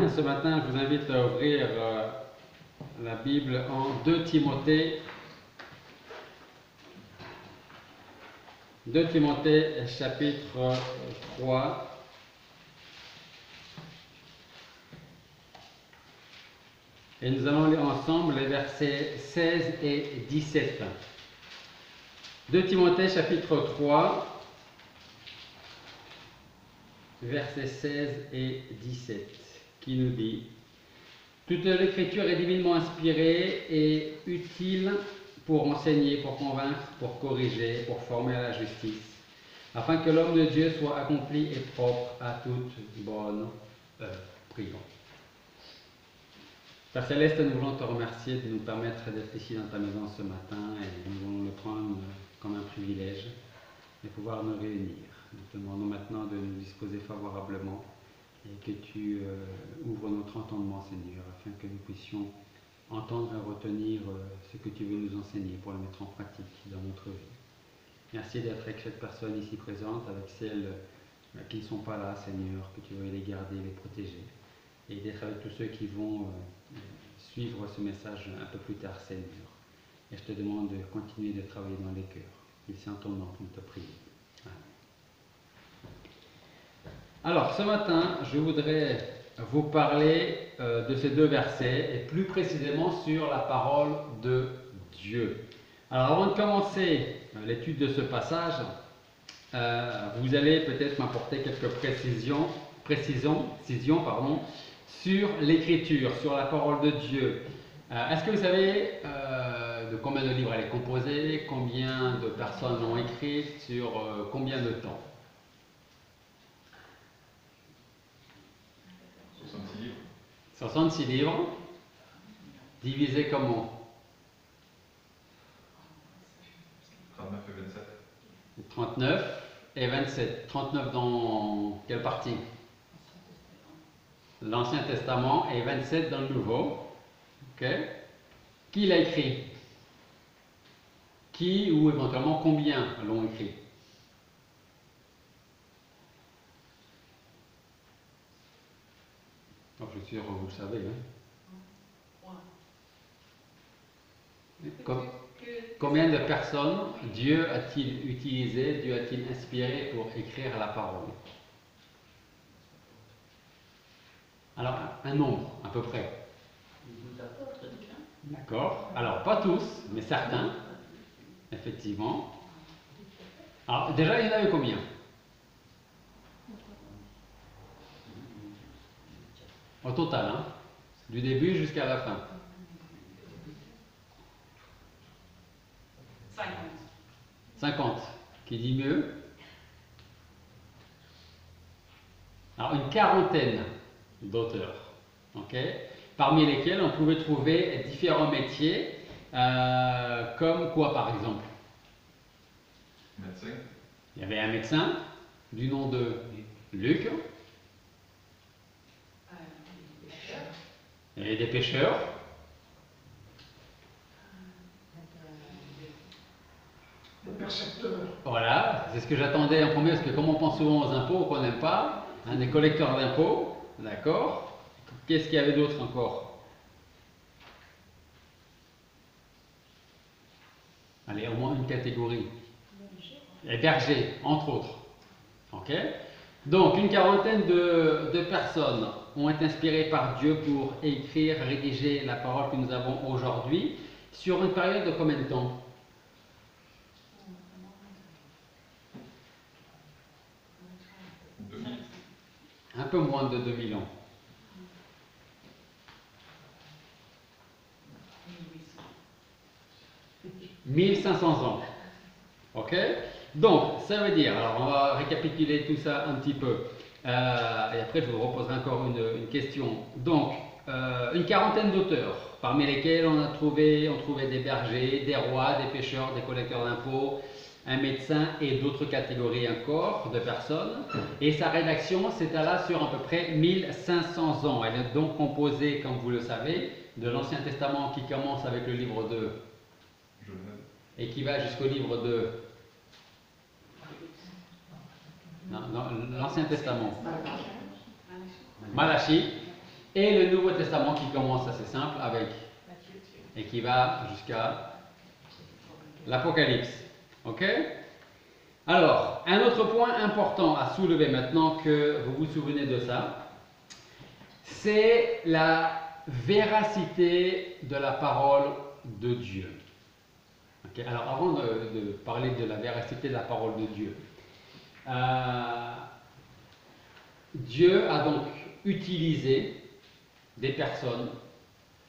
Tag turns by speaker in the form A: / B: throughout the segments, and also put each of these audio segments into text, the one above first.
A: Ce matin, je vous invite à ouvrir la Bible en 2 Timothée. 2 Timothée, chapitre 3. Et nous allons lire ensemble les versets 16 et 17. 2 Timothée, chapitre 3, versets 16 et 17, qui nous dit: toute l'écriture est divinement inspirée et utile pour enseigner, pour convaincre, pour corriger, pour former à la justice, afin que l'homme de Dieu soit accompli et propre à toute bonne œuvre. Prions. Père Céleste, nous voulons te remercier de nous permettre d'être ici dans ta maison ce matin, et nous voulons le prendre comme un privilège de pouvoir nous réunir. Nous te demandons maintenant de nous disposer favorablement et que tu ouvres notre entendement, Seigneur, afin que nous puissions entendre et retenir ce que tu veux nous enseigner pour le mettre en pratique dans notre vie. Merci d'être avec cette personne ici présente, avec celles qui ne sont pas là, Seigneur, que tu veuilles les garder, les protéger, et d'être avec tous ceux qui vont suivre ce message un peu plus tard, Seigneur. Et je te demande de continuer de travailler dans les cœurs. Il c'est en ton nom qu'on te prie. Amen. Alors, ce matin, je voudrais vous parler de ces 2 versets, et plus précisément sur la parole de Dieu. Alors, avant de commencer l'étude de ce passage, vous allez peut-être m'apporter quelques précisions, sur l'écriture, sur la parole de Dieu. Est-ce que vous savez de combien de livres elle est composée, combien de personnes l'ont écrite, sur combien de temps?
B: 66 livres.
A: 66 livres. Divisé comment?
B: 39 et 27.
A: 39 et 27. 39 dans quelle partie? L'Ancien Testament, et 27 dans le Nouveau. Ok. Qui l'a écrit? Qui ou éventuellement combien l'ont écrit? Oh, je suis sûr que vous le savez. Hein? Combien de personnes Dieu a-t-il utilisé, Dieu a-t-il inspiré pour écrire la parole? Alors, un nombre, à peu près. D'accord. Alors, pas tous, mais certains, effectivement. Alors, déjà, il y en avait combien? Au total, hein? Du début jusqu'à la fin.
C: 50.
A: 50. Qui dit mieux? Alors, une quarantaine d'auteurs, ok, parmi lesquels on pouvait trouver différents métiers, comme quoi par exemple?
B: Médecin.
A: Il y avait un médecin du nom de Luc, il y avait des pêcheurs,
D: Des percepteurs.
A: voilà, c'est ce que j'attendais en premier, parce que comme on pense souvent aux impôts qu'on n'aime pas, hein, des collecteurs d'impôts, d'accord. Qu'est-ce qu'il y avait d'autre encore? Allez, au moins une catégorie. Les bergers, entre autres. Ok. Donc, une quarantaine de personnes ont été inspirées par Dieu pour écrire, rédiger la parole que nous avons aujourd'hui, sur une période de combien de temps? Un peu moins de 2000 ans. 1500 ans. Ok? Donc, ça veut dire, alors on va récapituler tout ça un petit peu, et après je vous reposerai encore une question. Donc, une quarantaine d'auteurs, parmi lesquels on trouvait des bergers, des rois, des pêcheurs, des collecteurs d'impôts, un médecin et d'autres catégories encore de personnes. Et sa rédaction s'étala sur à peu près 1500 ans. Elle est donc composée, comme vous le savez, de l'Ancien Testament qui commence avec le livre de
B: Genèse.
A: et qui va jusqu'au livre de l'Ancien Testament. Malachie,
C: et le Nouveau Testament qui commence assez simple avec et qui va jusqu'à l'Apocalypse. Ok? Alors, un autre point important à soulever maintenant que vous vous souvenez de ça, c'est la véracité de la parole de Dieu. Okay? Alors, avant de parler de la véracité de la parole de Dieu, Dieu a donc utilisé des personnes,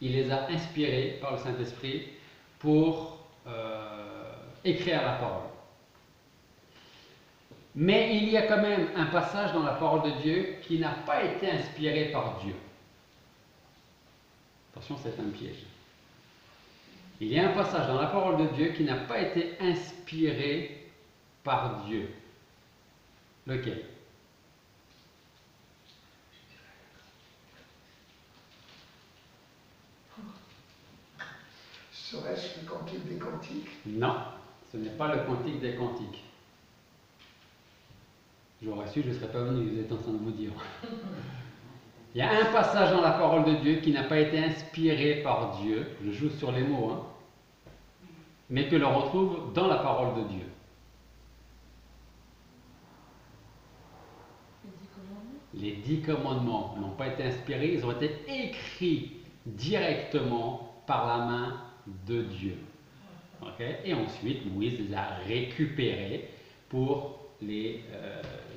C: il les a inspirées par le Saint-Esprit pour écrire la parole. Mais il y a quand même un passage dans la parole de Dieu qui n'a pas été inspiré par Dieu. Attention, c'est un piège. Il y a un passage dans la parole de Dieu qui n'a pas été inspiré par Dieu. Lequel?
D: Serait-ce le Cantique des Cantiques?
C: Non, ce n'est pas le Cantique des Cantiques. J'aurais su, je ne serais pas venu, vous êtes en train de vous dire. Il y a un passage dans la parole de Dieu qui n'a pas été inspiré par Dieu, je joue sur les mots, hein, mais que l'on retrouve dans la parole de Dieu. Les 10 commandements n'ont pas été inspirés, ils ont été écrits directement par la main de Dieu. Okay? Et ensuite, Moïse les a récupérés pour les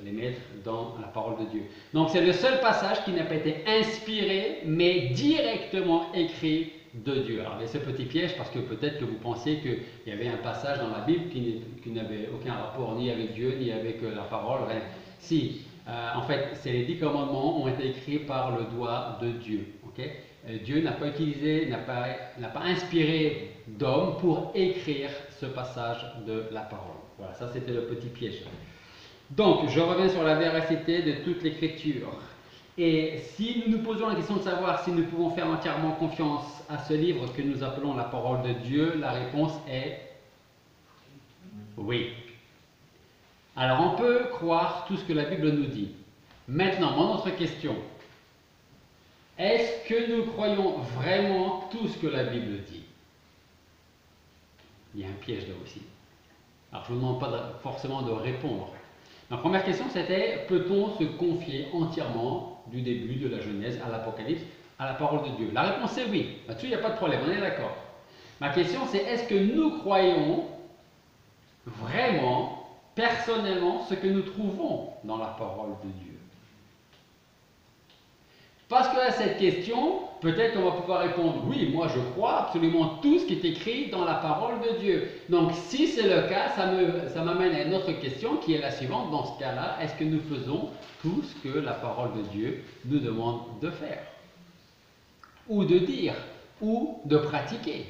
C: mettre dans la parole de Dieu. Donc c'est le seul passage qui n'a pas été inspiré, mais directement écrit de Dieu. Alors il y a ce petit piège parce que peut-être que vous pensiez qu'il y avait un passage dans la Bible qui n'avait aucun rapport ni avec Dieu, ni avec la parole. Si, en fait, c'est les 10 commandements ont été écrits par le doigt de Dieu. Okay? Dieu n'a pas utilisé, n'a pas inspiré d'homme pour écrire ce passage de la parole. Voilà, ça c'était le petit piège. Donc, je reviens sur la véracité de toute l'écriture. Et si nous nous posons la question de savoir si nous pouvons faire entièrement confiance à ce livre que nous appelons la parole de Dieu, la réponse est oui. Alors, on peut croire tout ce que la Bible nous dit. Maintenant, mon autre question. Est-ce que nous croyons vraiment tout ce que la Bible dit? Il y a un piège là aussi. Alors, je ne vous demande pas forcément de répondre. Ma première question, c'était, peut-on se confier entièrement du début de la Genèse à l'Apocalypse à la parole de Dieu? La réponse est oui. Là-dessus, il n'y a pas de problème, on est d'accord. Ma question, c'est, est-ce que nous croyons vraiment, personnellement, ce que nous trouvons dans la parole de Dieu? Parce qu'à cette question, peut-être qu'on va pouvoir répondre, oui, moi je crois absolument tout ce qui est écrit dans la parole de Dieu. Donc si c'est le cas, ça m'amène à une autre question qui est la suivante. Dans ce cas-là, est-ce que nous faisons tout ce que la parole de Dieu nous demande de faire? Ou de dire? Ou de pratiquer?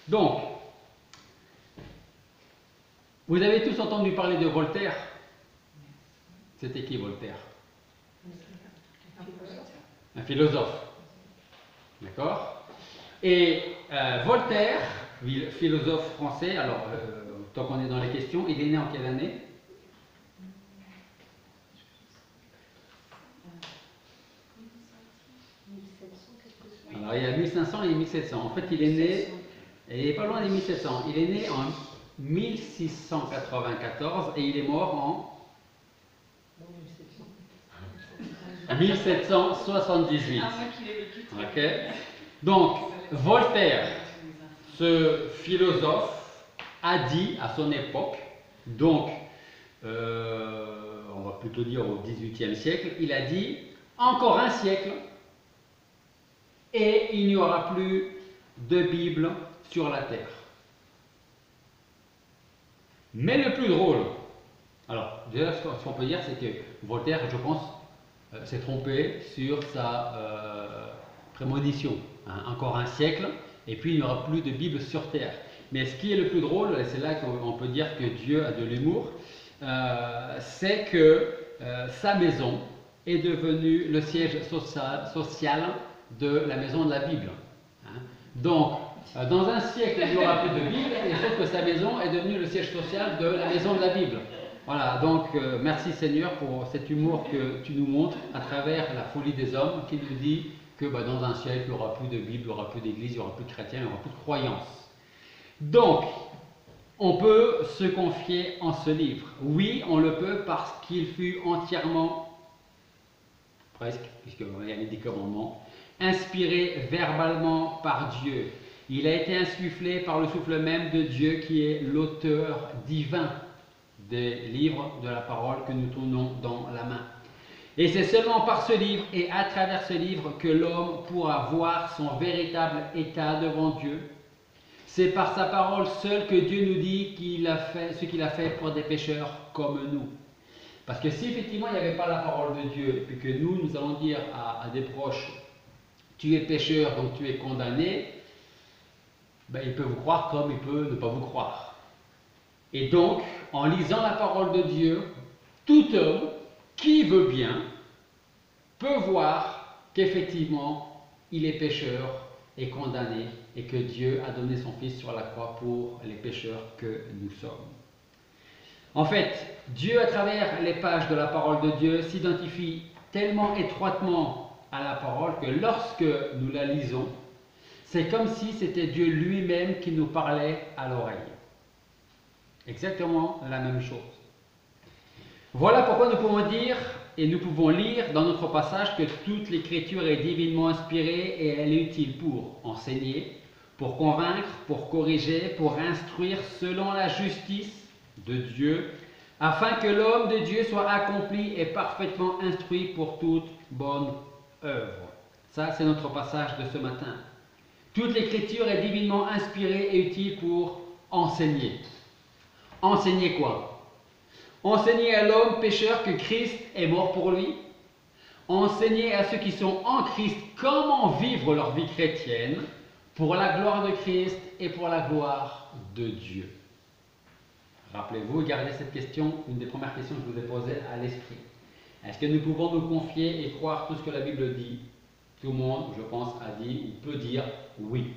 C: Donc, vous avez tous entendu parler de Voltaire? C'était qui Voltaire? Un philosophe. D'accord? Et Voltaire, philosophe français, alors tant qu'on est dans les questions, il est né en quelle année? Alors il y a 1500 et 1700. En fait, il est né, et il n'est pas loin des 1700. Il est né en 1694 et il est mort en 1778. Ok. Donc, Voltaire, ce philosophe, a dit à son époque, donc, on va plutôt dire au XVIIIe siècle, il a dit, encore un siècle, et il n'y aura plus de Bible sur la terre. Mais le plus drôle, alors, déjà, ce qu'on peut dire, c'est que Voltaire, je pense, s'est trompé sur sa prémonition. Hein, encore un siècle, et puis il n'y aura plus de Bible sur terre. Mais ce qui est le plus drôle, et c'est là qu'on peut dire que Dieu a de l'humour, c'est que sa maison est devenue le siège social de la maison de la Bible. Hein. Donc, dans un siècle, il n'y aura plus de Bible, et sauf que sa maison est devenue le siège social de la maison de la Bible. Voilà, donc merci Seigneur pour cet humour que tu nous montres à travers la folie des hommes qui nous dit que dans un siècle, il n'y aura plus de Bible, il n'y aura plus d'église, il n'y aura plus de chrétiens, il n'y aura plus de croyance. Donc, on peut se confier en ce livre. Oui, on le peut parce qu'il fut entièrement, presque, puisqu'il y a les 10 commandements, inspiré verbalement par Dieu. Il a été insufflé par le souffle même de Dieu qui est l'auteur divin des livres de la parole que nous tournons dans la main. Et c'est seulement par ce livre et à travers ce livre que l'homme pourra voir son véritable état devant Dieu. C'est par sa parole seule que Dieu nous dit qu'il a fait ce qu'il a fait pour des pécheurs comme nous. Parce que si effectivement il n'y avait pas la parole de Dieu, et que nous allons dire à des proches, tu es pécheur donc tu es condamné, il peut vous croire comme il peut ne pas vous croire. Et donc, en lisant la parole de Dieu, tout homme qui veut bien peut voir qu'effectivement il est pécheur et condamné et que Dieu a donné son Fils sur la croix pour les pécheurs que nous sommes. En fait, Dieu à travers les pages de la parole de Dieu s'identifie tellement étroitement à la parole que lorsque nous la lisons, c'est comme si c'était Dieu lui-même qui nous parlait à l'oreille. Exactement la même chose. Voilà pourquoi nous pouvons dire et nous pouvons lire dans notre passage que toute l'écriture est divinement inspirée et elle est utile pour enseigner, pour convaincre, pour corriger, pour instruire selon la justice de Dieu, afin que l'homme de Dieu soit accompli et parfaitement instruit pour toute bonne œuvre. Ça, c'est notre passage de ce matin. Toute l'écriture est divinement inspirée et utile pour enseigner. Enseigner quoi? Enseigner à l'homme pécheur que Christ est mort pour lui. Enseigner à ceux qui sont en Christ comment vivre leur vie chrétienne pour la gloire de Christ et pour la gloire de Dieu. Rappelez-vous, gardez cette question, une des premières questions que je vous ai posées à l'esprit. Est-ce que nous pouvons nous confier et croire tout ce que la Bible dit? Tout le monde, je pense, a dit ou peut dire oui.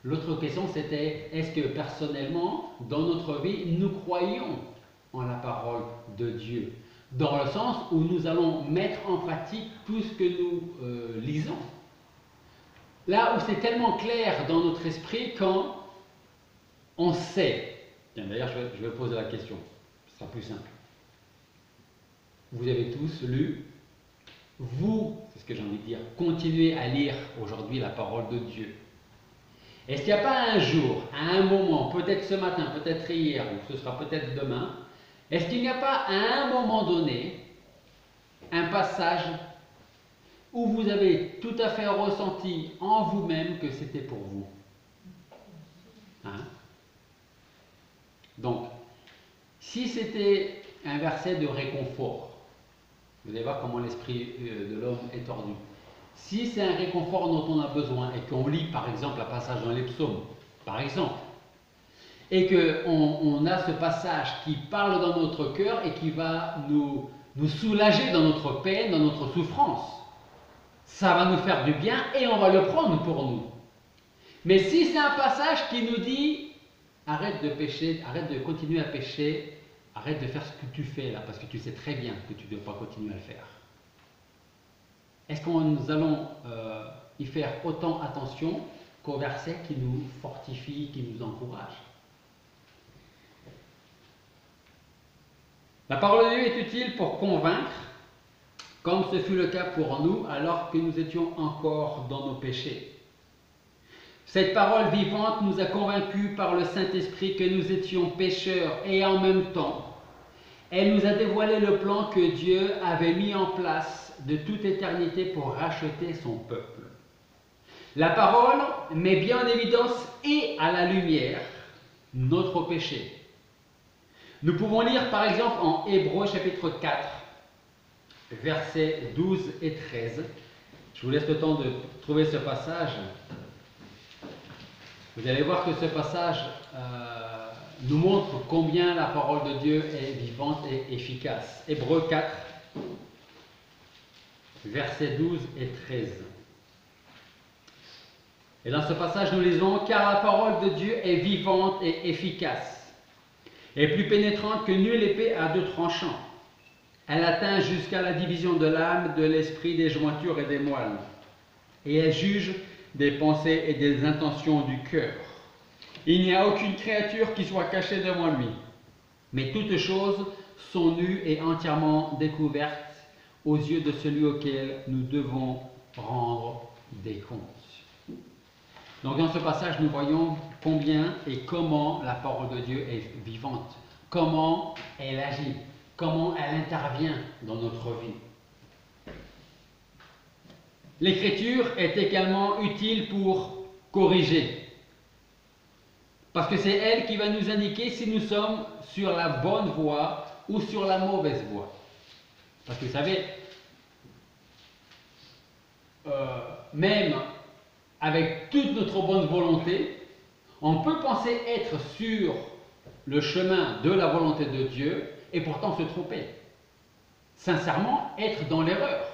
C: L'autre question, c'était, est-ce que personnellement, dans notre vie, nous croyons en la parole de Dieu? Dans le sens où nous allons mettre en pratique tout ce que nous lisons. Là où c'est tellement clair dans notre esprit quand on sait. Tiens, d'ailleurs, je vais poser la question. Ce sera plus simple. Vous avez tous lu. Vous, c'est ce que j'ai envie de dire, continuez à lire aujourd'hui la parole de Dieu. Est-ce qu'il n'y a pas un jour, à un moment, peut-être ce matin, peut-être hier, ou ce sera peut-être demain, est-ce qu'il n'y a pas à un moment donné un passage où vous avez tout à fait ressenti en vous-même que c'était pour vous? Hein? Donc, si c'était un verset de réconfort, vous allez voir comment l'esprit de l'homme est tordu. Si c'est un réconfort dont on a besoin et qu'on lit par exemple un passage dans les psaumes, par exemple, et qu'on a ce passage qui parle dans notre cœur et qui va nous soulager dans notre peine, dans notre souffrance, ça va nous faire du bien et on va le prendre pour nous. Mais si c'est un passage qui nous dit arrête de pécher, arrête de continuer à pécher, arrête de faire ce que tu fais là, parce que tu sais très bien que tu ne dois pas continuer à le faire. Est-ce que nous allons y faire autant attention qu'au verset qui nous fortifie, qui nous encourage? La parole de Dieu est utile pour convaincre, comme ce fut le cas pour nous alors que nous étions encore dans nos péchés. Cette parole vivante nous a convaincus par le Saint-Esprit que nous étions pécheurs et en même temps, elle nous a dévoilé le plan que Dieu avait mis en place de toute éternité pour racheter son peuple. La parole met bien en évidence et à la lumière notre péché. Nous pouvons lire par exemple en Hébreux chapitre 4, versets 12 et 13. Je vous laisse le temps de trouver ce passage. Vous allez voir que ce passage nous montre combien la parole de Dieu est vivante et efficace. Hébreux 4, versets 12 et 13. Et dans ce passage, nous lisons « Car la parole de Dieu est vivante et efficace. est plus pénétrante que nulle épée à deux tranchants. Elle atteint jusqu'à la division de l'âme, de l'esprit, des jointures et des moelles. Et elle juge des pensées et des intentions du cœur. Il n'y a aucune créature qui soit cachée devant lui, mais toutes choses sont nues et entièrement découvertes aux yeux de celui auquel nous devons rendre des comptes. Donc dans ce passage, nous voyons combien et comment la parole de Dieu est vivante, comment elle agit, comment elle intervient dans notre vie. L'écriture est également utile pour corriger, parce que c'est elle qui va nous indiquer si nous sommes sur la bonne voie ou sur la mauvaise voie. Parce que vous savez, même avec toute notre bonne volonté, on peut penser être sur le chemin de la volonté de Dieu et pourtant se tromper. Sincèrement, être dans l'erreur.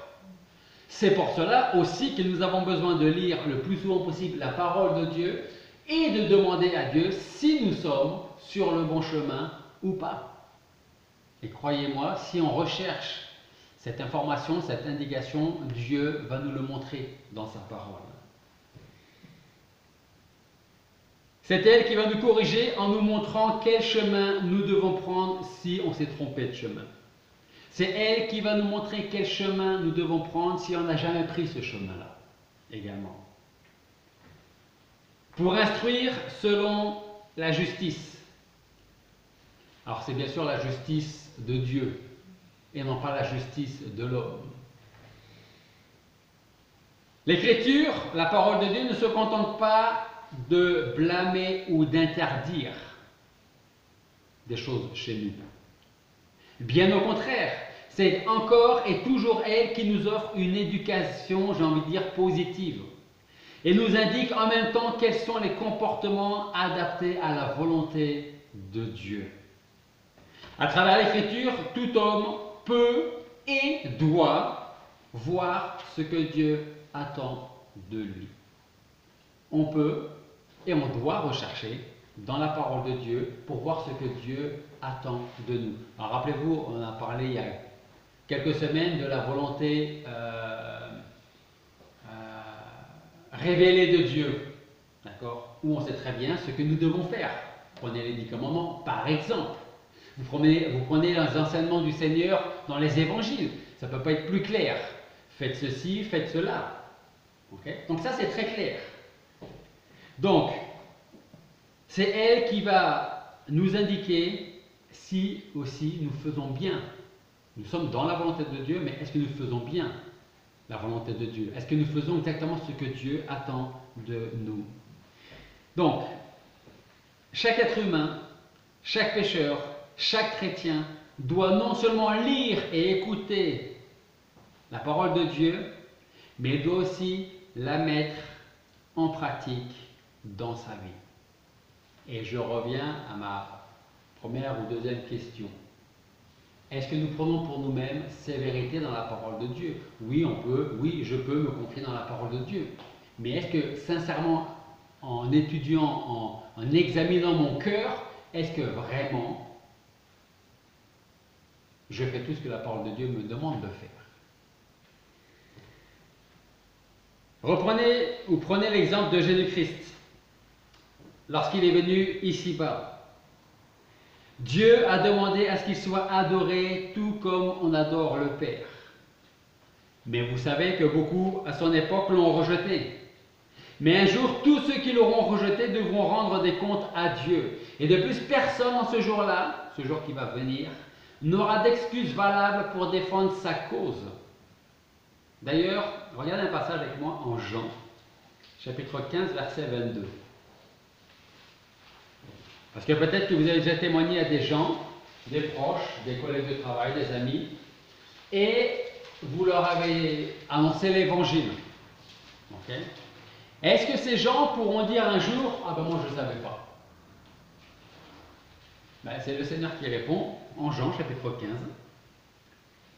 C: C'est pour cela aussi que nous avons besoin de lire le plus souvent possible la parole de Dieu et de demander à Dieu si nous sommes sur le bon chemin ou pas. Et croyez-moi, si on recherche cette information, cette indication, Dieu va nous le montrer dans sa parole. C'est elle qui va nous corriger en nous montrant quel chemin nous devons prendre si on s'est trompé de chemin. C'est elle qui va nous montrer quel chemin nous devons prendre si on n'a jamais pris ce chemin-là, également. Pour instruire selon la justice. Alors c'est bien sûr la justice de Dieu et non pas la justice de l'homme. L'Écriture, la parole de Dieu, ne se contente pas de blâmer ou d'interdire des choses chez nous. Bien au contraire, c'est encore et toujours elle qui nous offre une éducation, j'ai envie de dire, positive. Et nous indique en même temps quels sont les comportements adaptés à la volonté de Dieu. À travers l'Écriture, tout homme peut et doit voir ce que Dieu attend de lui. On peut et on doit rechercher dans la parole de Dieu pour voir ce que Dieu attend de nous. Alors rappelez-vous, on a parlé il y a quelques semaines de la volonté révélée de Dieu, d'accord, où on sait très bien ce que nous devons faire. Prenez les 10 commandements, par exemple. Vous prenez les enseignements du Seigneur dans les évangiles, ça ne peut pas être plus clair. Faites ceci, faites cela. Okay? Donc ça c'est très clair. Donc, c'est elle qui va nous indiquer si aussi nous faisons bien. Nous sommes dans la volonté de Dieu, mais est-ce que nous faisons bien la volonté de Dieu? Est-ce que nous faisons exactement ce que Dieu attend de nous? Donc, chaque être humain, chaque pécheur, chaque chrétien doit non seulement lire et écouter la parole de Dieu, mais il doit aussi la mettre en pratique dans sa vie. Et je reviens à ma première ou deuxième question. Est-ce que nous prenons pour nous-mêmes ces vérités dans la parole de Dieu? Oui, je peux me confier dans la parole de Dieu. Mais est-ce que sincèrement, en étudiant, en examinant mon cœur, est-ce que vraiment je fais tout ce que la parole de Dieu me demande de faire? Prenez l'exemple de Jésus-Christ. Lorsqu'il est venu ici-bas, Dieu a demandé à ce qu'il soit adoré tout comme on adore le Père. Mais vous savez que beaucoup, à son époque, l'ont rejeté. Mais un jour, tous ceux qui l'auront rejeté devront rendre des comptes à Dieu. Et de plus, personne en ce jour-là, ce jour qui va venir, n'aura d'excuse valable pour défendre sa cause. D'ailleurs, regardez un passage avec moi en Jean, chapitre 15, verset 22. Parce que peut-être que vous avez déjà témoigné à des gens, des proches, des collègues de travail, des amis, et vous leur avez annoncé l'évangile. Okay? Est-ce que ces gens pourront dire un jour, ah ben moi je ne savais pas? Ben, c'est le Seigneur qui répond en Jean chapitre 15,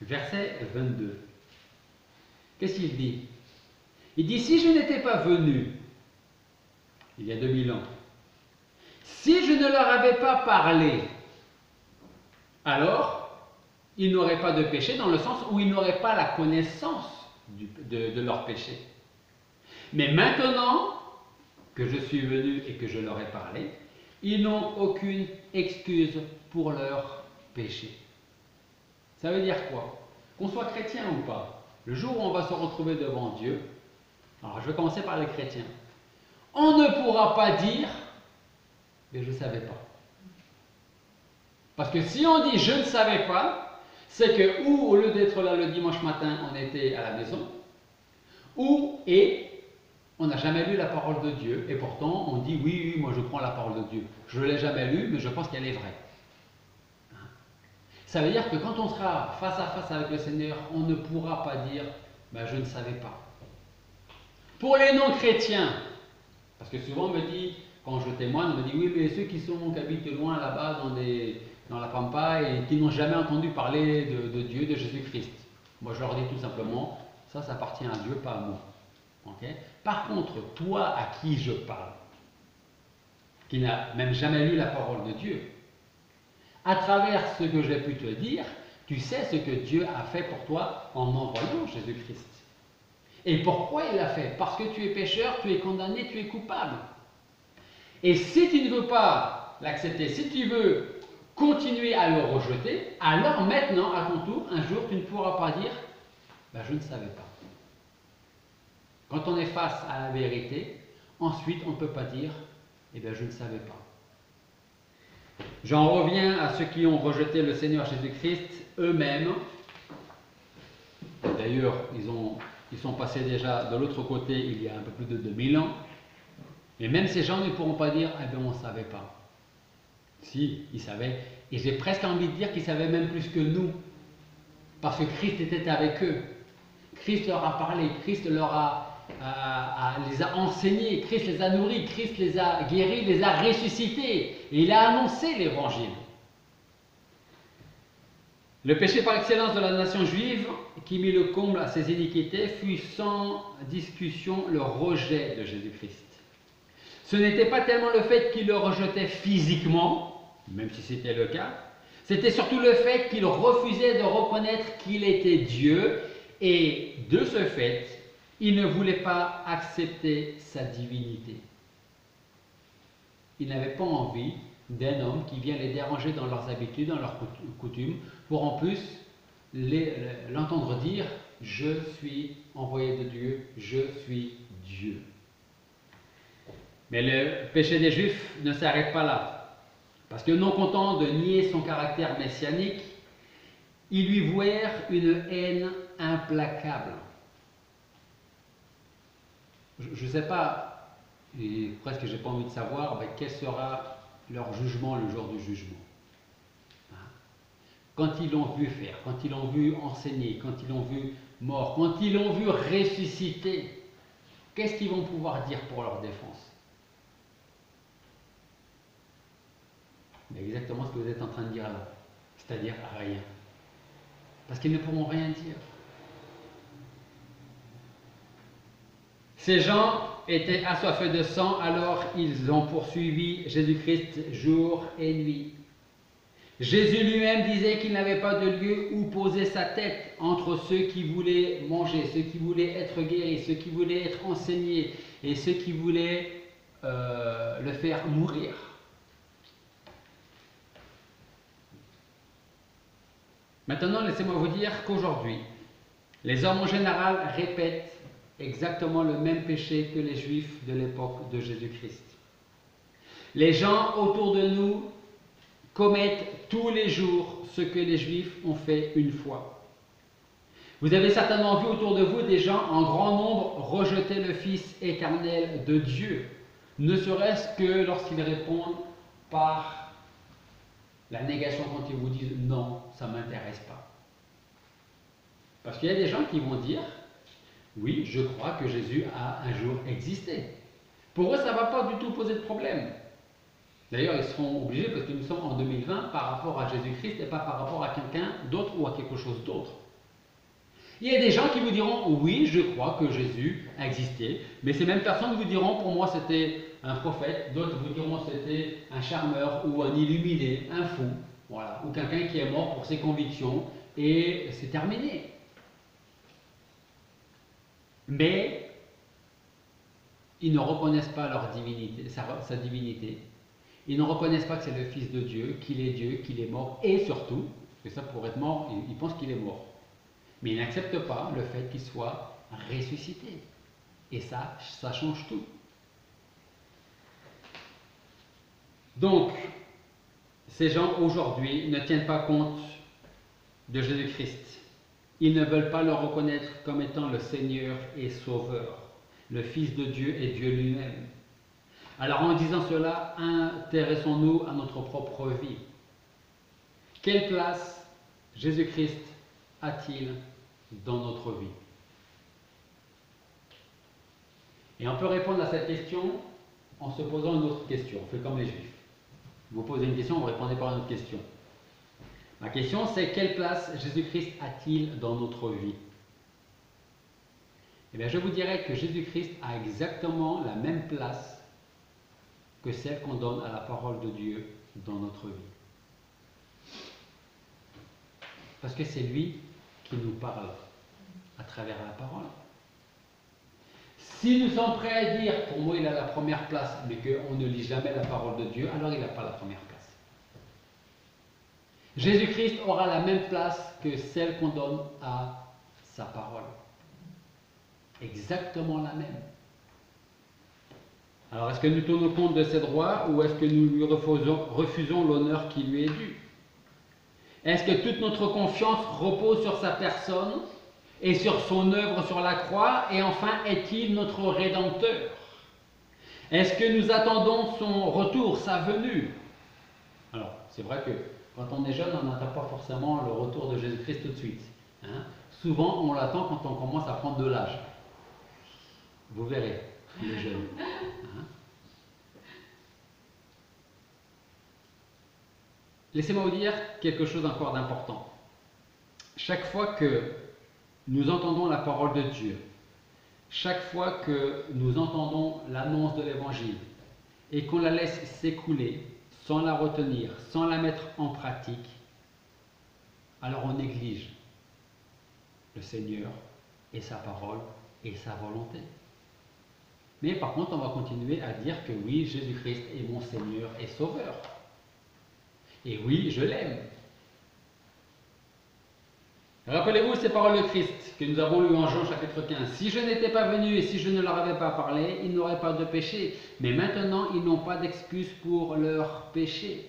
C: verset 22. Qu'est-ce qu'il dit? Il dit, si je n'étais pas venu, il y a 2000 ans, si je ne leur avais pas parlé alors ils n'auraient pas de péché dans le sens où ils n'auraient pas la connaissance de leur péché. Mais maintenant que je suis venu et que je leur ai parlé, ils n'ont aucune excuse pour leur péché. Ça veut dire quoi? Qu'on soit chrétien ou pas, le jour où on va se retrouver devant Dieu, alors je vais commencer par les chrétiens, on ne pourra pas dire « mais je ne savais pas ». Parce que si on dit « je ne savais pas », c'est que ou au lieu d'être là le dimanche matin, on était à la maison, ou on n'a jamais lu la parole de Dieu, et pourtant on dit oui, moi je prends la parole de Dieu. Je ne l'ai jamais lue, mais je pense qu'elle est vraie. Ça veut dire que quand on sera face à face avec le Seigneur, on ne pourra pas dire ben, je ne savais pas. Pour les non-chrétiens, parce que souvent on me dit, quand je témoigne, on me dit oui, mais ceux qui habitent loin là-bas dans la Pampa et qui n'ont jamais entendu parler de Dieu, de Jésus-Christ. Moi je leur dis tout simplement, ça appartient à Dieu, pas à moi. Okay? Par contre, toi à qui je parle, qui n'a même jamais lu la parole de Dieu, à travers ce que j'ai pu te dire, tu sais ce que Dieu a fait pour toi en envoyant Jésus-Christ. Et pourquoi il l'a fait? Parce que tu es pécheur, tu es condamné, tu es coupable. Et si tu ne veux pas l'accepter, si tu veux continuer à le rejeter, alors maintenant, à ton tour, un jour, tu ne pourras pas dire ben, je ne savais pas. Quand on est face à la vérité, ensuite on ne peut pas dire eh bien je ne savais pas. J'en reviens à ceux qui ont rejeté le Seigneur Jésus-Christ eux-mêmes. D'ailleurs, ils sont passés déjà de l'autre côté il y a un peu plus de 2000 ans. Mais même ces gens ne pourront pas dire eh bien on ne savait pas. Si, ils savaient. Et j'ai presque envie de dire qu'ils savaient même plus que nous. Parce que Christ était avec eux. Christ leur a parlé, Christ les a enseignés, Christ les a nourris, Christ les a guéris, les a ressuscités. Et il a annoncé l'évangile. Le péché par excellence de la nation juive, qui mit le comble à ses iniquités, fut sans discussion le rejet de Jésus-Christ. Ce n'était pas tellement le fait qu'il le rejetait physiquement, même si c'était le cas, c'était surtout le fait qu'il refusait de reconnaître qu'il était Dieu, et de ce fait, il ne voulait pas accepter sa divinité. Il n'avait pas envie d'un homme qui vient les déranger dans leurs habitudes, dans leurs coutumes, pour en plus l'entendre dire « Je suis envoyé de Dieu, je suis Dieu ». Mais le péché des Juifs ne s'arrête pas là. Parce que non content de nier son caractère messianique, ils lui vouèrent une haine implacable. Je ne sais pas, et presque j'ai pas envie de savoir, quel sera leur jugement le jour du jugement. Quand ils l'ont vu faire, quand ils l'ont vu enseigner, quand ils l'ont vu mort, quand ils l'ont vu ressusciter, qu'est-ce qu'ils vont pouvoir dire pour leur défense? Mais exactement ce que vous êtes en train de dire là, c'est-à-dire rien. Parce qu'ils ne pourront rien dire. Ces gens étaient assoiffés de sang, alors ils ont poursuivi Jésus-Christ jour et nuit. Jésus lui-même disait qu'il n'avait pas de lieu où poser sa tête entre ceux qui voulaient manger, ceux qui voulaient être guéris, ceux qui voulaient être enseignés et ceux qui voulaient le faire mourir. Maintenant, laissez-moi vous dire qu'aujourd'hui, les hommes en général répètent exactement le même péché que les Juifs de l'époque de Jésus-Christ. Les gens autour de nous commettent tous les jours ce que les Juifs ont fait une fois. Vous avez certainement vu autour de vous des gens en grand nombre rejeter le Fils éternel de Dieu, ne serait-ce que lorsqu'ils répondent par la négation quand ils vous disent « non, ça ne m'intéresse pas ». Parce qu'il y a des gens qui vont dire « oui, je crois que Jésus a un jour existé ». Pour eux, ça ne va pas du tout poser de problème. D'ailleurs, ils seront obligés, parce que nous sommes en 2020, par rapport à Jésus-Christ et pas par rapport à quelqu'un d'autre ou à quelque chose d'autre. Il y a des gens qui vous diront « oui, je crois que Jésus a existé », mais ces mêmes personnes vous diront « pour moi, c'était un prophète », d'autres vous diront « c'était un charmeur ou un illuminé, un fou ». Voilà. Ou quelqu'un qui est mort pour ses convictions et c'est terminé. Mais ils ne reconnaissent pas leur divinité, sa divinité. Ils ne reconnaissent pas que c'est le Fils de Dieu, qu'il est mort, et surtout, parce que ça pour être mort, ils pensent qu'il est mort. Mais ils n'acceptent pas le fait qu'il soit ressuscité. Et ça change tout. Donc, ces gens aujourd'hui ne tiennent pas compte de Jésus-Christ. Ils ne veulent pas le reconnaître comme étant le Seigneur et Sauveur, le Fils de Dieu et Dieu lui-même. Alors en disant cela, intéressons-nous à notre propre vie. Quelle place Jésus-Christ a-t-il dans notre vie? Et on peut répondre à cette question en se posant une autre question. On fait comme les Juifs. Vous posez une question, vous répondez par une autre question. Ma question, c'est quelle place Jésus-Christ a-t-il dans notre vie? Eh bien, je vous dirais que Jésus-Christ a exactement la même place que celle qu'on donne à la parole de Dieu dans notre vie. Parce que c'est lui qui nous parle à travers la parole. Si nous sommes prêts à dire, pour moi il a la première place, mais qu'on ne lit jamais la parole de Dieu, alors il n'a pas la première place. Jésus-Christ aura la même place que celle qu'on donne à sa parole. Exactement la même. Alors est-ce que nous tenons compte de ses droits ou est-ce que nous lui refusons l'honneur qui lui est dû? Est-ce que toute notre confiance repose sur sa personne et sur son œuvre sur la croix? Et enfin, est-il notre Rédempteur? Est-ce que nous attendons son retour, sa venue? Alors, c'est vrai que quand on est jeune, on n'attend pas forcément le retour de Jésus-Christ tout de suite. Hein? Souvent, on l'attend quand on commence à prendre de l'âge. Vous verrez, les jeunes. Hein? Laissez-moi vous dire quelque chose encore d'important. Chaque fois que nous entendons la parole de Dieu, chaque fois que nous entendons l'annonce de l'Évangile et qu'on la laisse s'écouler sans la retenir, sans la mettre en pratique, alors on néglige le Seigneur et sa parole et sa volonté. Mais par contre, on va continuer à dire que oui, Jésus-Christ est mon Seigneur et Sauveur. Et oui, je l'aime. Rappelez-vous ces paroles de Christ que nous avons lues en Jean chapitre 15. Si je n'étais pas venu et si je ne leur avais pas parlé, ils n'auraient pas de péché. Mais maintenant, ils n'ont pas d'excuse pour leur péché.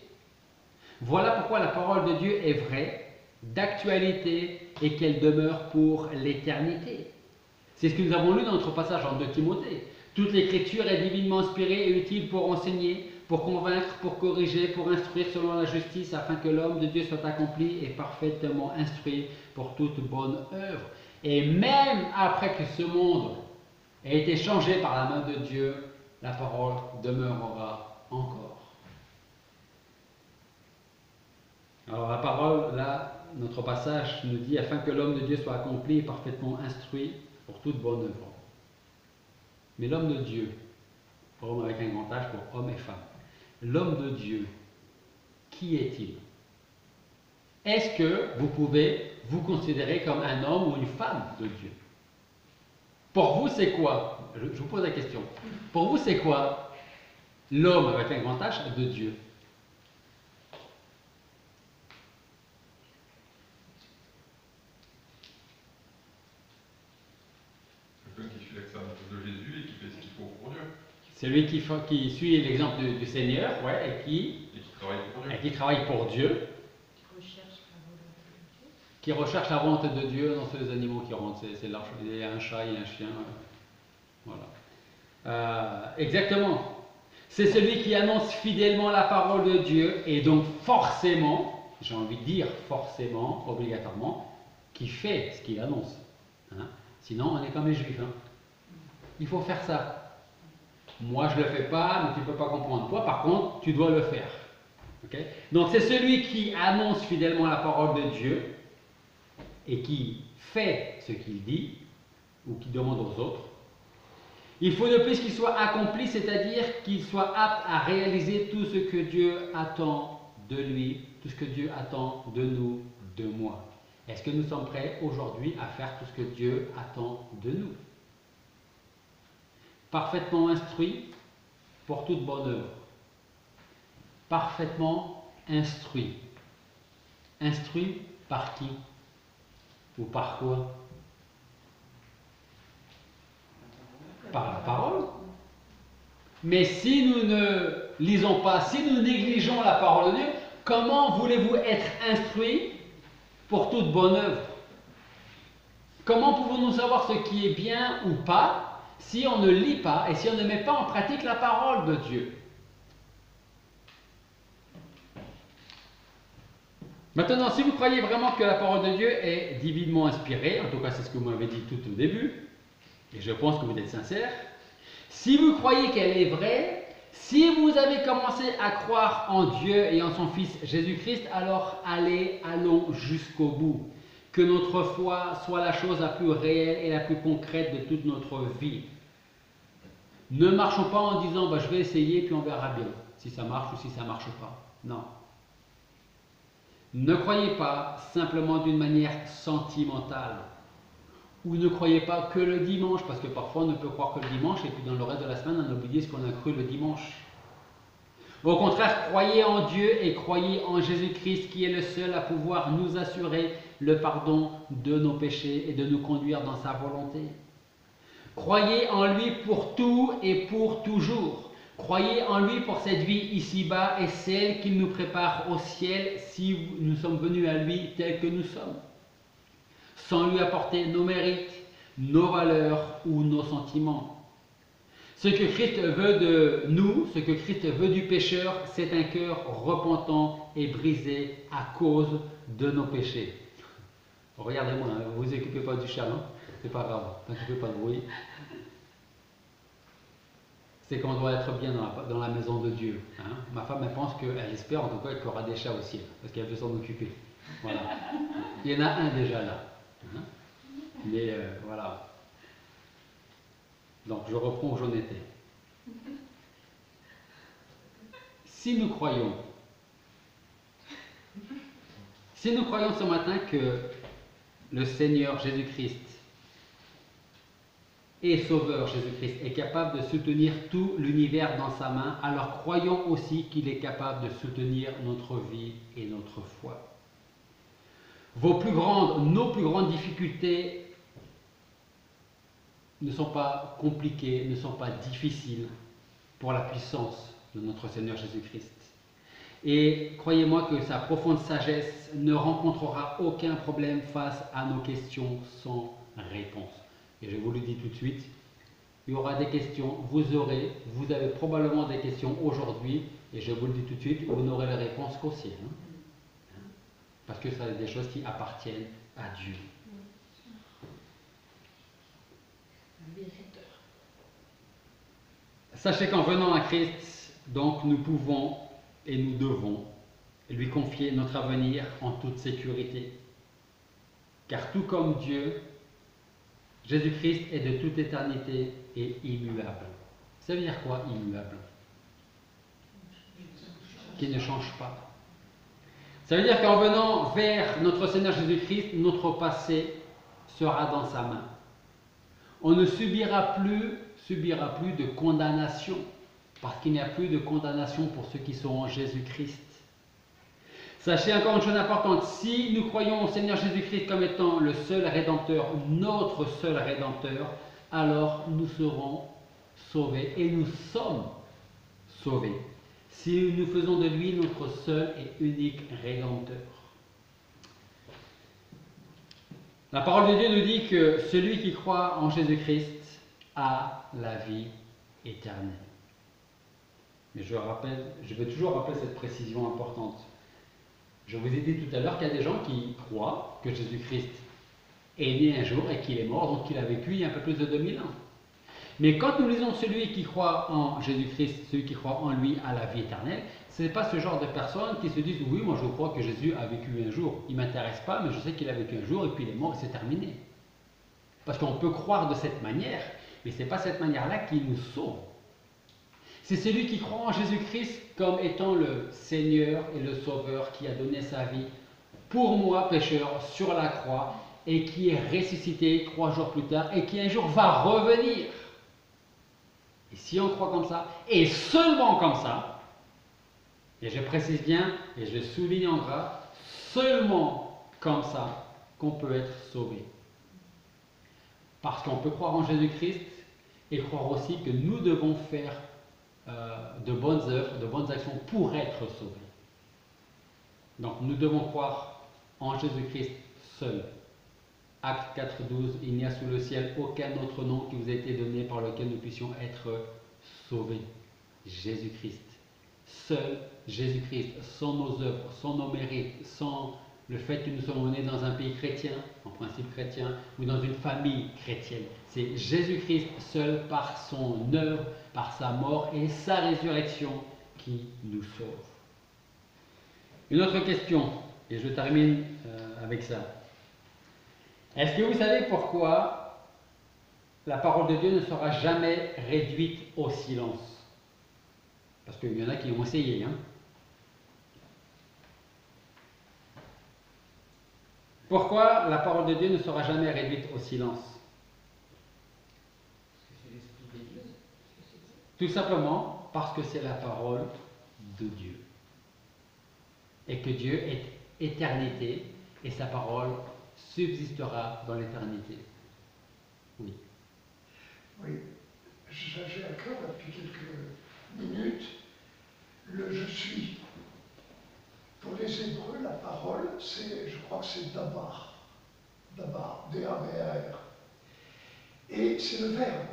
C: Voilà pourquoi la parole de Dieu est vraie, d'actualité et qu'elle demeure pour l'éternité. C'est ce que nous avons lu dans notre passage en 2 Timothée. Toute l'écriture est divinement inspirée et utile pour enseigner, pour convaincre, pour corriger, pour instruire selon la justice, afin que l'homme de Dieu soit accompli et parfaitement instruit pour toute bonne œuvre. Et même après que ce monde ait été changé par la main de Dieu, la parole demeurera encore. Alors la parole, là, notre passage nous dit, afin que l'homme de Dieu soit accompli et parfaitement instruit pour toute bonne œuvre. Mais l'homme de Dieu, homme avec un grand H pour homme et femme, l'homme de Dieu, qui est-il? Est-ce que vous pouvez vous considérer comme un homme ou une femme de Dieu? Pour vous, c'est quoi? Je vous pose la question. Pour vous, c'est quoi l'homme avec un grand H de Dieu?
B: Quelqu'un qui suit l'exemple de Jésus et qui fait ce qu'il faut pour Dieu.
C: C'est lui qui suit l'exemple du Seigneur, ouais, et qui travaille pour Dieu. Qui recherche la volonté de Dieu dans ces animaux qui rentrent. C'est il y a un chat, il y a un chien. Voilà. Exactement. C'est celui qui annonce fidèlement la parole de Dieu et donc forcément, j'ai envie de dire forcément, obligatoirement, qui fait ce qu'il annonce. Hein? Sinon, on est comme les Juifs. Hein? Il faut faire ça. Moi, je ne le fais pas, mais tu ne peux pas comprendre. Toi, par contre, tu dois le faire. Okay? Donc, c'est celui qui annonce fidèlement la parole de Dieu et qui fait ce qu'il dit ou qui demande aux autres. Il faut de plus qu'il soit accompli, c'est-à-dire qu'il soit apte à réaliser tout ce que Dieu attend de lui, tout ce que Dieu attend de nous, de moi. Est-ce que nous sommes prêts aujourd'hui à faire tout ce que Dieu attend de nous? Parfaitement instruit pour toute bonne œuvre. Parfaitement instruit. Instruit par qui? Ou par quoi? Par la parole. Mais si nous ne lisons pas, si nous négligeons la parole de Dieu, comment voulez-vous être instruits pour toute bonne œuvre? Comment pouvons-nous savoir ce qui est bien ou pas si on ne lit pas et si on ne met pas en pratique la parole de Dieu? Maintenant, si vous croyez vraiment que la parole de Dieu est divinement inspirée, en tout cas c'est ce que vous m'avez dit tout au début, et je pense que vous êtes sincère, si vous croyez qu'elle est vraie, si vous avez commencé à croire en Dieu et en son Fils Jésus-Christ, alors allons jusqu'au bout. Que notre foi soit la chose la plus réelle et la plus concrète de toute notre vie. Ne marchons pas en disant je vais essayer puis on verra bien si ça marche ou si ça ne marche pas. Non. Ne croyez pas simplement d'une manière sentimentale. Ou ne croyez pas que le dimanche, parce que parfois on ne peut croire que le dimanche et puis dans le reste de la semaine on a oublié ce qu'on a cru le dimanche. Au contraire, croyez en Dieu et croyez en Jésus-Christ qui est le seul à pouvoir nous assurer le pardon de nos péchés et de nous conduire dans sa volonté. Croyez en lui pour tout et pour toujours. Croyez en lui pour cette vie ici-bas et celle qu'il nous prépare au ciel si nous sommes venus à lui tels que nous sommes, sans lui apporter nos mérites, nos valeurs ou nos sentiments. Ce que Christ veut de nous, ce que Christ veut du pécheur, c'est un cœur repentant et brisé à cause de nos péchés. Regardez-moi, ne vous occupez pas du chat, non? C'est pas grave, ne vous occupez pas de bruit. C'est qu'on doit être bien dans la maison de Dieu. Hein? Ma femme, elle pense qu'elle espère en tout cas qu'il y aura des chats au ciel, parce qu'elle veut s'en occuper. Voilà. Il y en a un déjà là. Hein? Mais voilà. Donc je reprends où j'en étais. Si nous croyons ce matin que le Seigneur Jésus-Christ et Sauveur Jésus-Christ est capable de soutenir tout l'univers dans sa main, alors croyons aussi qu'il est capable de soutenir notre vie et notre foi. Nos plus grandes difficultés ne sont pas compliquées, ne sont pas difficiles pour la puissance de notre Seigneur Jésus-Christ. Et croyez-moi que sa profonde sagesse ne rencontrera aucun problème face à nos questions sans réponse. Et je vous le dis tout de suite, il y aura des questions, vous avez probablement des questions aujourd'hui, et je vous le dis tout de suite, vous n'aurez les réponses qu'au ciel. Hein? Parce que c'est des choses qui appartiennent à Dieu. Sachez qu'en venant à Christ, donc nous pouvons et nous devons lui confier notre avenir en toute sécurité. Car tout comme Dieu, Jésus-Christ est de toute éternité et immuable. Ça veut dire quoi, immuable? Qui ne change pas. Ça veut dire qu'en venant vers notre Seigneur Jésus-Christ, notre passé sera dans sa main. On ne subira plus de condamnation, parce qu'il n'y a plus de condamnation pour ceux qui sont en Jésus-Christ. Sachez encore une chose importante, si nous croyons au Seigneur Jésus-Christ comme étant le seul Rédempteur, notre seul Rédempteur, alors nous serons sauvés et nous sommes sauvés. Si nous faisons de lui notre seul et unique Rédempteur. La parole de Dieu nous dit que celui qui croit en Jésus-Christ a la vie éternelle. Mais je vais toujours rappeler cette précision importante. Je vous ai dit tout à l'heure qu'il y a des gens qui croient que Jésus-Christ est né un jour et qu'il est mort, donc qu'il a vécu il y a un peu plus de 2000 ans. Mais quand nous lisons celui qui croit en Jésus-Christ, celui qui croit en lui a la vie éternelle, ce n'est pas ce genre de personnes qui se disent « oui, moi je crois que Jésus a vécu un jour, il ne m'intéresse pas, mais je sais qu'il a vécu un jour et puis il est mort et c'est terminé ». Parce qu'on peut croire de cette manière, mais ce n'est pas cette manière-là qui nous sauve. C'est celui qui croit en Jésus-Christ comme étant le Seigneur et le Sauveur qui a donné sa vie pour moi, pécheur, sur la croix et qui est ressuscité 3 jours plus tard et qui un jour va revenir. Et si on croit comme ça, et seulement comme ça, et je précise bien et je souligne en gras, seulement comme ça qu'on peut être sauvé. Parce qu'on peut croire en Jésus-Christ et croire aussi que nous devons faire de bonnes œuvres, de bonnes actions pour être sauvés. Donc nous devons croire en Jésus-Christ seul. Acte 4.12, il n'y a sous le ciel aucun autre nom qui vous a été donné par lequel nous puissions être sauvés. Jésus-Christ. Seul Jésus-Christ, sans nos œuvres, sans nos mérites, sans le fait que nous sommes nés dans un pays chrétien, en principe chrétien, ou dans une famille chrétienne. C'est Jésus-Christ seul par son œuvre, par sa mort et sa résurrection qui nous sauve. Une autre question, et je termine avec ça. Est-ce que vous savez pourquoi la parole de Dieu ne sera jamais réduite au silence? Parce qu'il y en a qui ont essayé. Pourquoi la parole de Dieu ne sera jamais réduite au silence? Tout simplement parce que c'est la parole de Dieu. Et que Dieu est éternité et sa parole subsistera dans l'éternité. Oui.
D: Oui, j'ai à cœur depuis quelques minutes le je suis. Pour les Hébreux, la parole, je crois que c'est dabar. Dabar, D-A-B-A-R. Et c'est le verbe.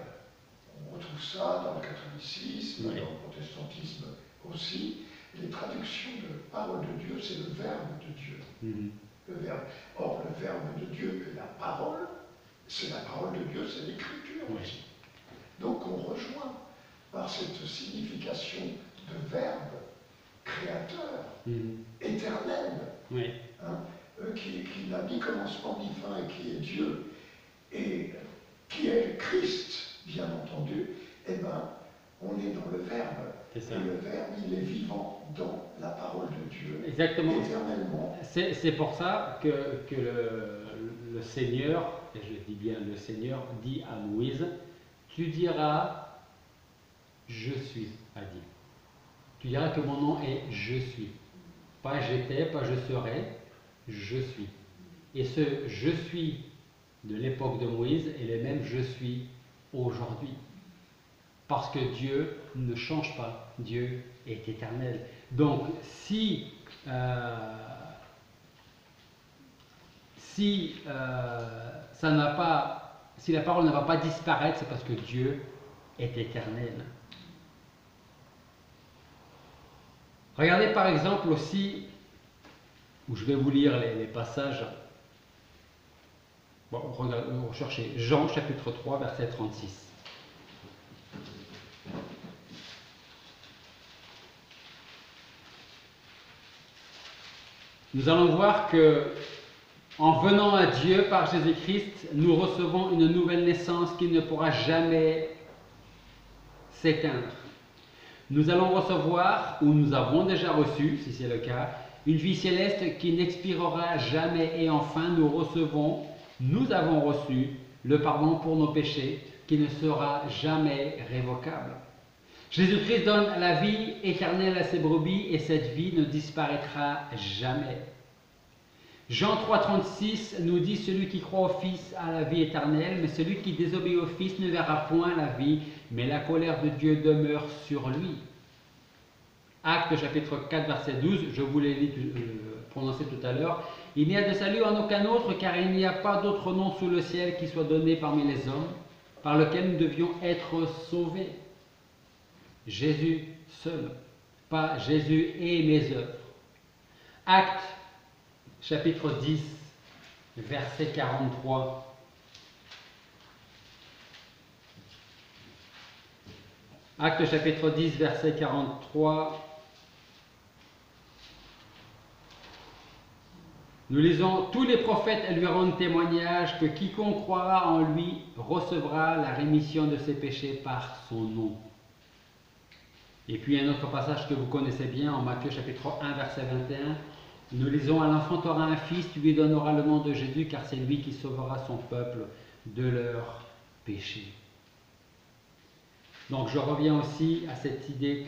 D: On retrouve ça dans le catholicisme, dans le protestantisme aussi. Les traductions de parole de Dieu, c'est le verbe de Dieu. Le verbe. Or, le verbe de Dieu et la parole, c'est la parole de Dieu, c'est l'écriture aussi. Donc, on rejoint par cette signification de verbe créateur, éternel, qui n'a ni commencement ni fin et qui est Dieu, et qui est le Christ, bien entendu, eh bien, on est dans le Verbe. Et le Verbe, il est vivant dans la parole de Dieu.
C: Exactement.
D: Éternellement.
C: C'est pour ça que le Seigneur, et je dis bien le Seigneur, dit à Moïse, tu diras, je suis, a dit. Tu diras que mon nom est je suis. Pas j'étais, pas je serai, je suis. Et ce je suis de l'époque de Moïse est le même je suis aujourd'hui. Parce que Dieu ne change pas, Dieu est éternel. Donc si la parole ne va pas disparaître, c'est parce que Dieu est éternel. Regardez par exemple aussi, où je vais vous lire les passages. Bon, recherchez Jean chapitre 3, verset 36. Nous allons voir que en venant à Dieu par Jésus-Christ, nous recevons une nouvelle naissance qui ne pourra jamais s'éteindre. Nous allons recevoir, ou nous avons déjà reçu, si c'est le cas, une vie céleste qui n'expirera jamais. Et enfin, nous avons reçu le pardon pour nos péchés qui ne sera jamais révocable. Jésus-Christ donne la vie éternelle à ses brebis et cette vie ne disparaîtra jamais. Jean 3,36 nous dit « Celui qui croit au Fils a la vie éternelle, mais celui qui désobéit au Fils ne verra point la vie, mais la colère de Dieu demeure sur lui. » Actes chapitre 4, verset 12, je vous l'ai prononcé tout à l'heure. « Il n'y a de salut en aucun autre, car il n'y a pas d'autre nom sous le ciel qui soit donné parmi les hommes, par lequel nous devions être sauvés. » Jésus seul, pas Jésus et mes œuvres. Actes chapitre 10, verset 43. Actes chapitre 10, verset 43. Nous lisons, tous les prophètes lui rendent témoignage que quiconque croira en lui recevra la rémission de ses péchés par son nom. Et puis un autre passage que vous connaissez bien en Matthieu chapitre 1 verset 21, nous lisons: un enfant aura un fils, tu lui donneras le nom de Jésus, car c'est lui qui sauvera son peuple de leurs péchés. Donc je reviens aussi à cette idée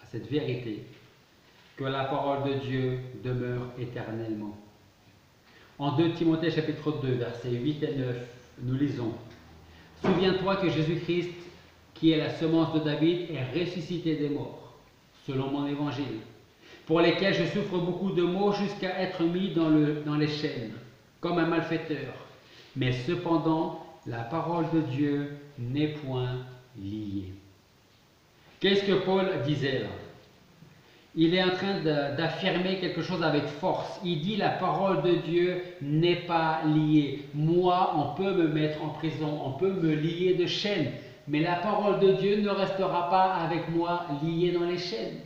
C: à cette vérité, que la parole de Dieu demeure éternellement. En 2 Timothée chapitre 2 versets 8 et 9, nous lisons: souviens-toi que Jésus-Christ, qui est la semence de David, est ressuscité des morts, selon mon évangile, pour lesquels je souffre beaucoup de maux jusqu'à être mis dans les chaînes, comme un malfaiteur. Mais cependant, la parole de Dieu n'est point liée. Qu'est-ce que Paul disait là? Il est en train d'affirmer quelque chose avec force. Il dit: la parole de Dieu n'est pas liée. Moi, on peut me mettre en prison, on peut me lier de chaînes, mais la parole de Dieu ne restera pas avec moi liée dans les chaînes.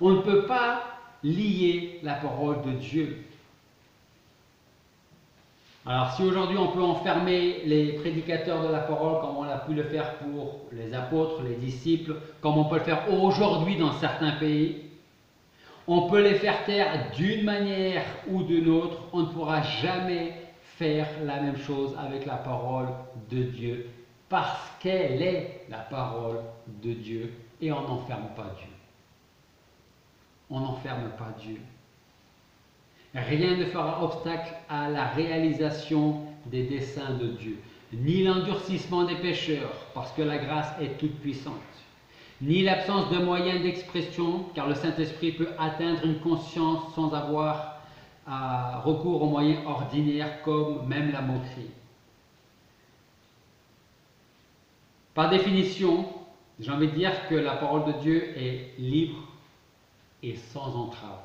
C: On ne peut pas lier la parole de Dieu. Alors si aujourd'hui on peut enfermer les prédicateurs de la parole comme on a pu le faire pour les apôtres, les disciples, comme on peut le faire aujourd'hui dans certains pays, on peut les faire taire d'une manière ou d'une autre, on ne pourra jamais faire la même chose avec la parole de Dieu, parce qu'elle est la parole de Dieu, et on n'enferme pas Dieu. On n'enferme pas Dieu. Rien ne fera obstacle à la réalisation des desseins de Dieu, ni l'endurcissement des pécheurs, parce que la grâce est toute puissante, ni l'absence de moyens d'expression, car le Saint-Esprit peut atteindre une conscience sans avoir recours aux moyens ordinaires comme même la moquerie. Par définition, j'ai envie de dire que la parole de Dieu est libre et sans entrave.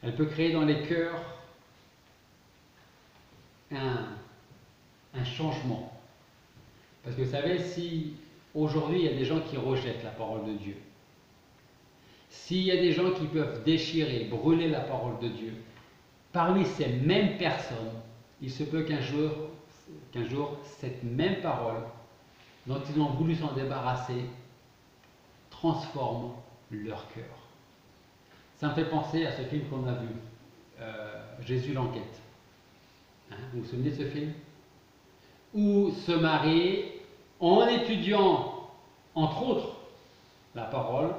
C: Elle peut créer dans les cœurs un changement. Parce que vous savez, si aujourd'hui il y a des gens qui rejettent la parole de Dieu, s'il y a des gens qui peuvent déchirer, brûler la parole de Dieu, parmi ces mêmes personnes, il se peut qu'un jour, cette même parole dont ils ont voulu s'en débarrasser transforme leur cœur. Ça me fait penser à ce film qu'on a vu, Jésus l'enquête. Vous vous souvenez de ce film? Où ce mari, en étudiant, entre autres, la parole,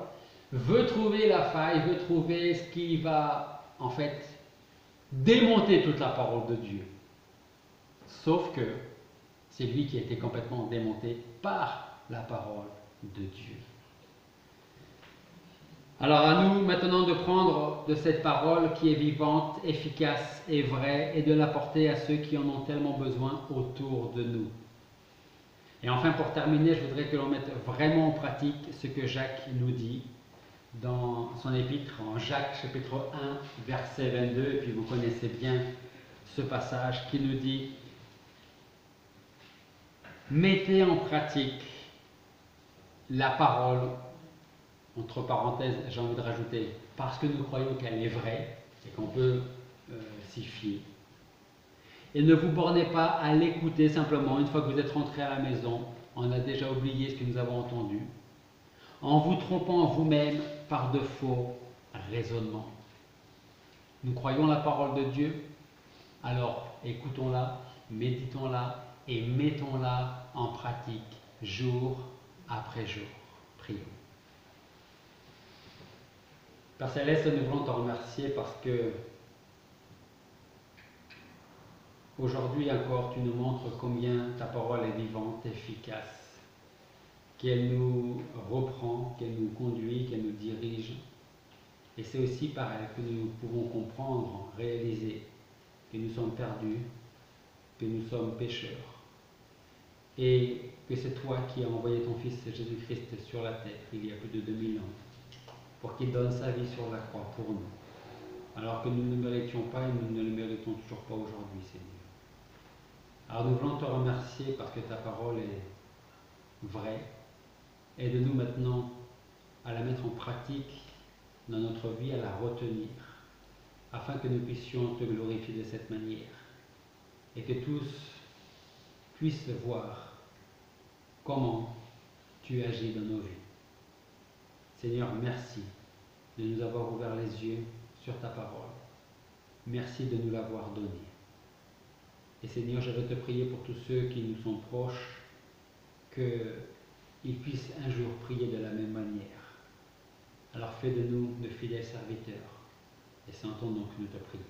C: veut trouver la faille, veut trouver ce qui va, en fait, démonter toute la parole de Dieu. Sauf que c'est lui qui a été complètement démonté par la parole de Dieu. Alors à nous maintenant de prendre de cette parole qui est vivante, efficace et vraie, et de l'apporter à ceux qui en ont tellement besoin autour de nous. Et enfin, pour terminer, je voudrais que l'on mette vraiment en pratique ce que Jacques nous dit dans son épître, en Jacques chapitre 1, verset 22, et puis vous connaissez bien ce passage qui nous dit: mettez en pratique la parole, entre parenthèses, j'ai envie de rajouter, parce que nous croyons qu'elle est vraie et qu'on peut s'y fier. Et ne vous bornez pas à l'écouter simplement une fois que vous êtes rentré à la maison, on a déjà oublié ce que nous avons entendu, en vous trompant vous-même par de faux raisonnements. Nous croyons la parole de Dieu, alors écoutons-la, méditons-la et mettons-la en pratique jour après jour. Prions. Père Céleste, nous voulons te remercier parce que aujourd'hui encore, tu nous montres combien ta parole est vivante, efficace, qu'elle nous reprend, qu'elle nous conduit, qu'elle nous dirige. Et c'est aussi par elle que nous pouvons comprendre, réaliser que nous sommes perdus, que nous sommes pécheurs, et que c'est toi qui as envoyé ton Fils Jésus-Christ sur la terre il y a plus de 2000 ans, pour qu'il donne sa vie sur la croix pour nous, alors que nous ne le méritions pas et nous ne le méritons toujours pas aujourd'hui, Seigneur. Alors nous voulons te remercier parce que ta parole est vraie. Aide-nous maintenant à la mettre en pratique dans notre vie, à la retenir, afin que nous puissions te glorifier de cette manière et que tous puissent voir comment tu agis dans nos vies. Seigneur, merci de nous avoir ouvert les yeux sur ta parole. Merci de nous l'avoir donnée. Et Seigneur, je veux te prier pour tous ceux qui nous sont proches, qu'ils puissent un jour prier de la même manière. Alors fais de nous de fidèles serviteurs. Et c'est en ton nom que nous te prions.